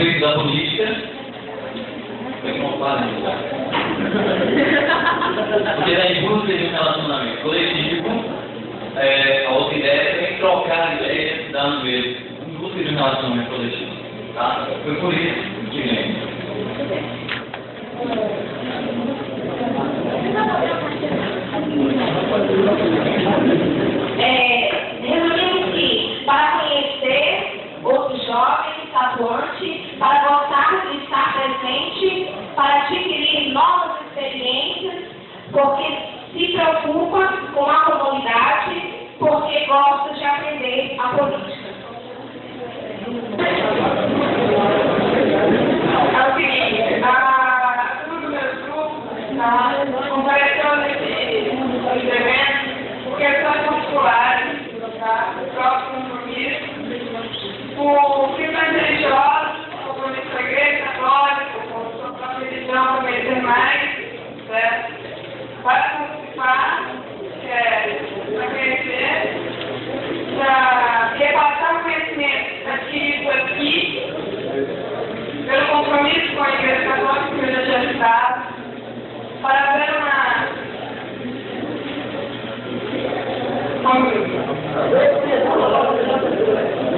respeito da política, foi como fazem, porque daí busca de um relacionamento coletivo, a outra ideia é trocar ideias, dando vezes, em busca de um relacionamento coletivo. Tá? Foi por isso que vem. Reunimos-se para conhecer outros jovens, atuantes, para gostar de estar presente, para adquirir novas experiências, porque se preocupa com a comunidade, porque gosta de aprender a política. É o seguinte, a turma do meu grupo está comparecendo nesse evento por questões particulares, tá? O próprio compromisso, por questões religiosas, compromisso com a igreja católica, com a própria religião, conhecer mais, certo? Para participar, para conhecer, para repassar o conhecimento adquirido aqui, pelo compromisso com a igreja católica que eu já tinha citado, para ver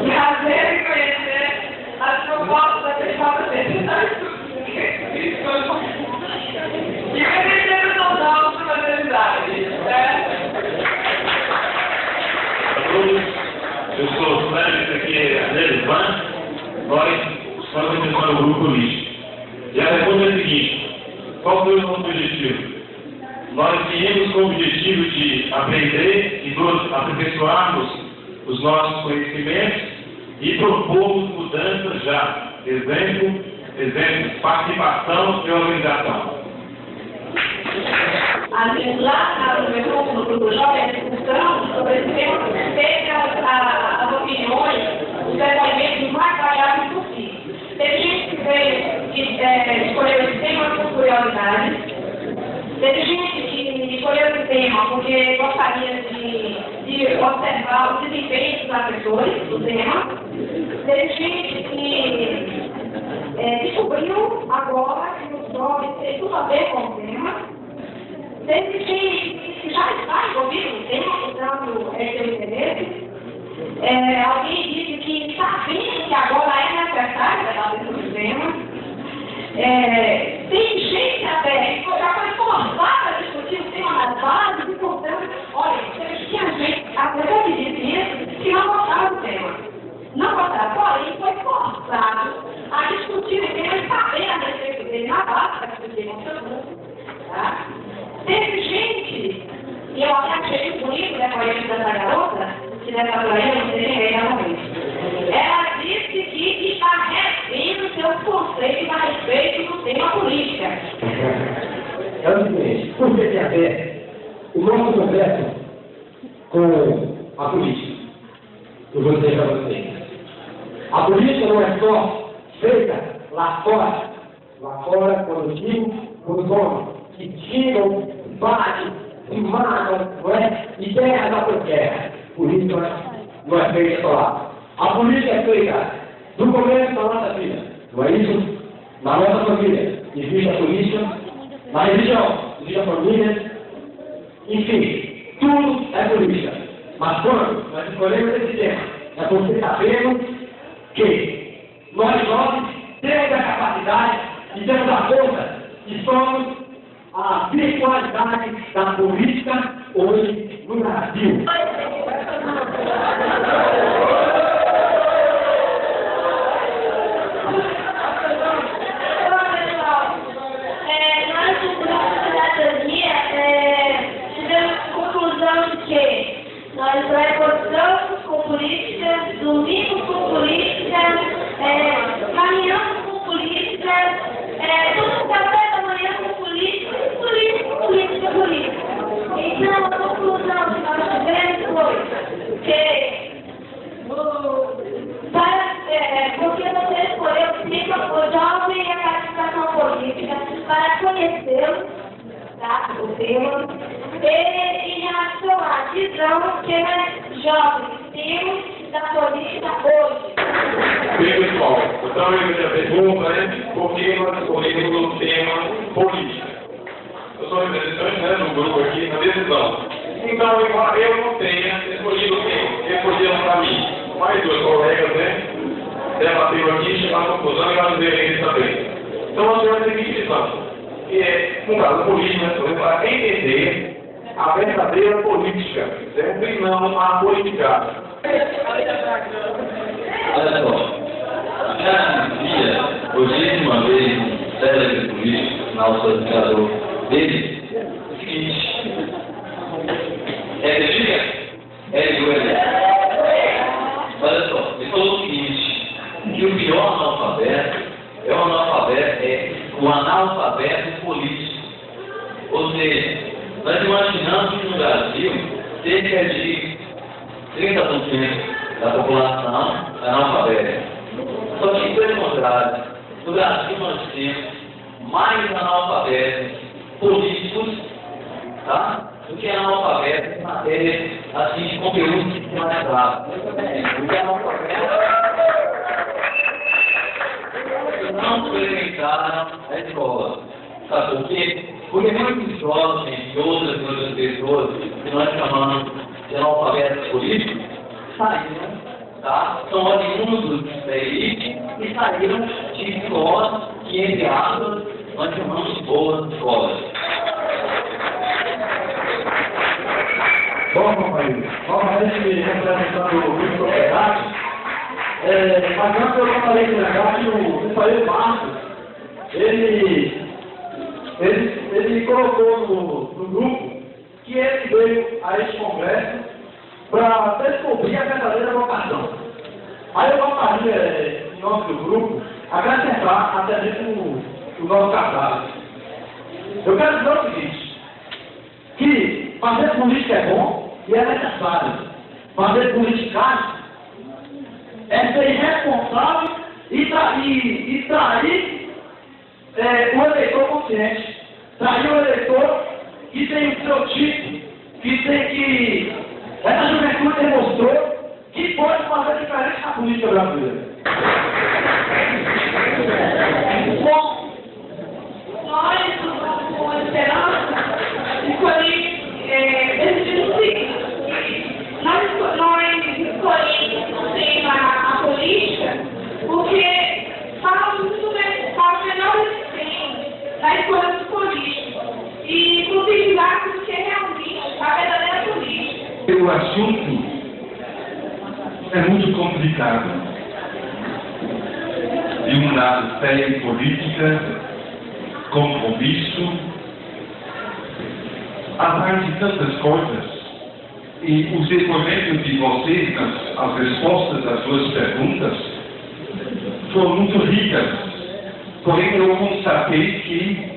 prazer em conhecer as propostas da Cristóvão Federais e conhecer os nossos de maternidade, certo? Eu sou o Flávio, aqui é André Urbano, nós estamos representando o grupo político. E a pergunta é a seguinte: qual foi o nosso objetivo? Nós viemos com o objetivo de aprender e nos aperfeiçoarmos os nossos conhecimentos e propormos mudanças já. Exemplo, participação e organização. Lá no meu grupo, no grupo jovem, a discussão sobre esse tema teve as opiniões, os depoimentos mais variados possíveis. Teve gente que veio escolher esse tema por curiosidade. Teve gente que escolheu esse tema porque gostaria de observar o desempenho dos assessores do tema. Teve gente que descobriu agora que os jovens têm tudo a ver com o tema. Teve gente que já está envolvido no tema, portanto, seu interesse. Alguém disse que está vendo que agora é necessário tratar desse tema. Tem gente até que já foi forçada a discutir o tema das bases e, portanto, olha, tinha gente até que disse isso, que não gostava do tema. Não gostava, porém, foi forçado a discutir o tema e saber a respeito dele na base para discutir com seu grupo. Tá? Teve gente, e eu até achei bonito o depoimento dessa garota, que nessa aí eu não sei quem é realmente. Ela disse que está revendo seus conceitos a respeito do tema política. É o seguinte, por que tem a ver o nosso congresso com a política? Eu vou dizer para vocês. A política não é só feita lá fora, quando digo, os homens que tiram, batem, se matam, não é? E guerra da por guerra. Política não é feita só lá. A política é feita do começo da nossa vida, não é isso? Na nossa família existe a política, na religião existe a família, enfim, tudo é política. Mas quando nós escolhemos esse tema, é porque sabemos que nós jovens temos a capacidade e temos a força e somos a virtualidade da política hoje no Brasil. Nós, do grupo Cidadania, tivemos a conclusão de que nós acordamos com política, dormimos com política, caminhamos com política, tomamos café da manhã com política, política. Então, a conclusão que nós tivemos foi que porque você escolheu o jovem e a participação política para conhecê-lo, tá? O tema, e em relação à visão que nós jovens temos da política hoje? Bem, pessoal, então eu fiz a pergunta, né? Por que nós escolhemos o tema política? Eu sou representante, né, do grupo aqui na decisão. Então, eu não tenho escolhido o tema, escolheram para mim. Mais dois colegas, né? Debateram aqui, chegaram à conclusão e nós veremos também. Então, nós temos a seguinte visão, que é, no caso político, né, para entender a verdadeira política, certo? E não a politicagem. Olha só, já dizia, hoje uma vez, um célebre político, na autorizador dele, o seguinte, olha só, ele falou o seguinte, que o pior analfabeto é o analfabeto político. Ou seja, nós imaginamos que no Brasil, cerca de 30% da população é analfabeta. Só que, pelo contrário, no Brasil nós temos mais analfabetos políticos, tá? Do que analfabetos em matéria assim, de conteúdo que é mais claro. Porque analfabetos não frequentaram a escola. Sabe por quê? Porque muitos jovens e outras pessoas que nós chamamos de analfabetos políticos saíram, tá? São oriundos da elite e saíram de escolas que, entre aspas, nós chamamos de boas escolas. Bom, companheiro, novamente representando o grupo de propriedade, mas antes eu falei que o companheiro Marcos, ele colocou no grupo que ele veio a este congresso para descobrir a verdadeira vocação. Aí eu gostaria, em nome do grupo, acrescentar até mesmo o nosso cardápio. Eu quero dizer o seguinte, que fazer política é bom e é necessário. Fazer politicagem é ser irresponsável e trair o eleitor consciente. Trair o eleitor que tem o seu tipo, que essa juventude demonstrou que pode fazer diferença na política brasileira. Bom, nós, com esperança, decidimos o seguinte, nós escolhemos o tema a política porque fala o menor desempenho na escolha dos políticos e possibilitar o que é realmente a verdadeira política. O assunto é muito complicado. De um lado tem política, compromisso, há mais de tantas coisas. E os depoimentos de vocês, as respostas às suas perguntas, foram muito ricas. Porém, eu constatei que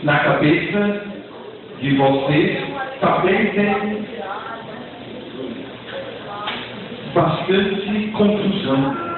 na cabeça de vocês também tem bastante confusão.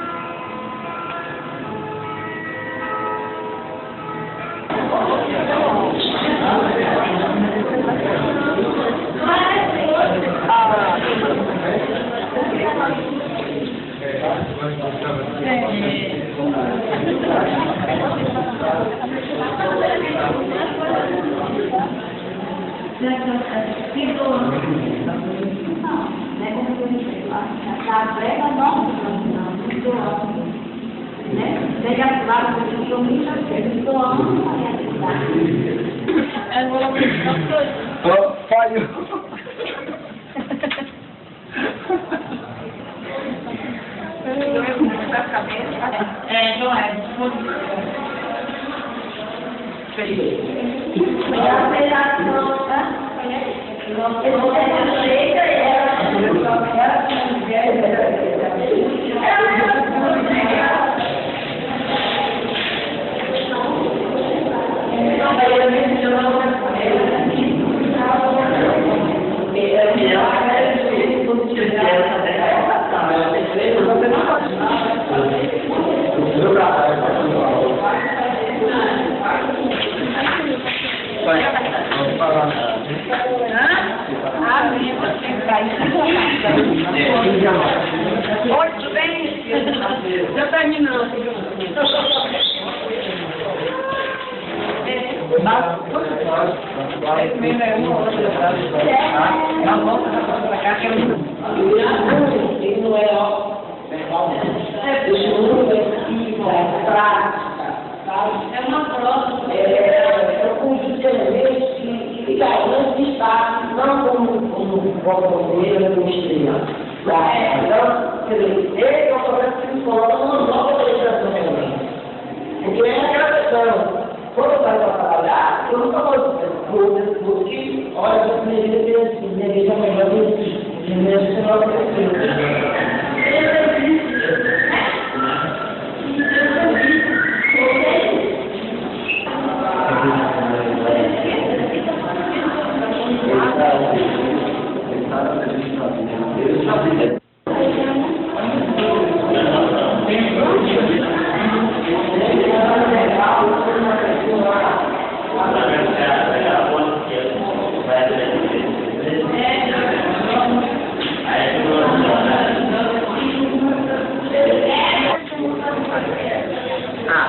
Ah, Oi, tudo bem? Já terminando. É uma prova. Eu convido elementos que garantem de estar, não como boca-bandeira, como estrela. Então, quer dizer, esse é o processo que coloca uma nova legislação realmente. Porque é aquela questão, quando eu saio para trabalhar, eu nunca vou que, olha, eu deveria ter assim, minha vida é melhor do que minha vida não vai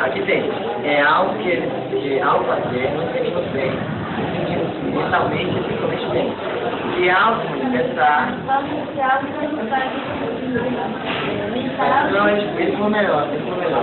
Aqui tem. É algo que ao fazer não sentimos bem. Mentalmente e principalmente bem. E ao se manifestar. Não, esse foi melhor, esse foi melhor.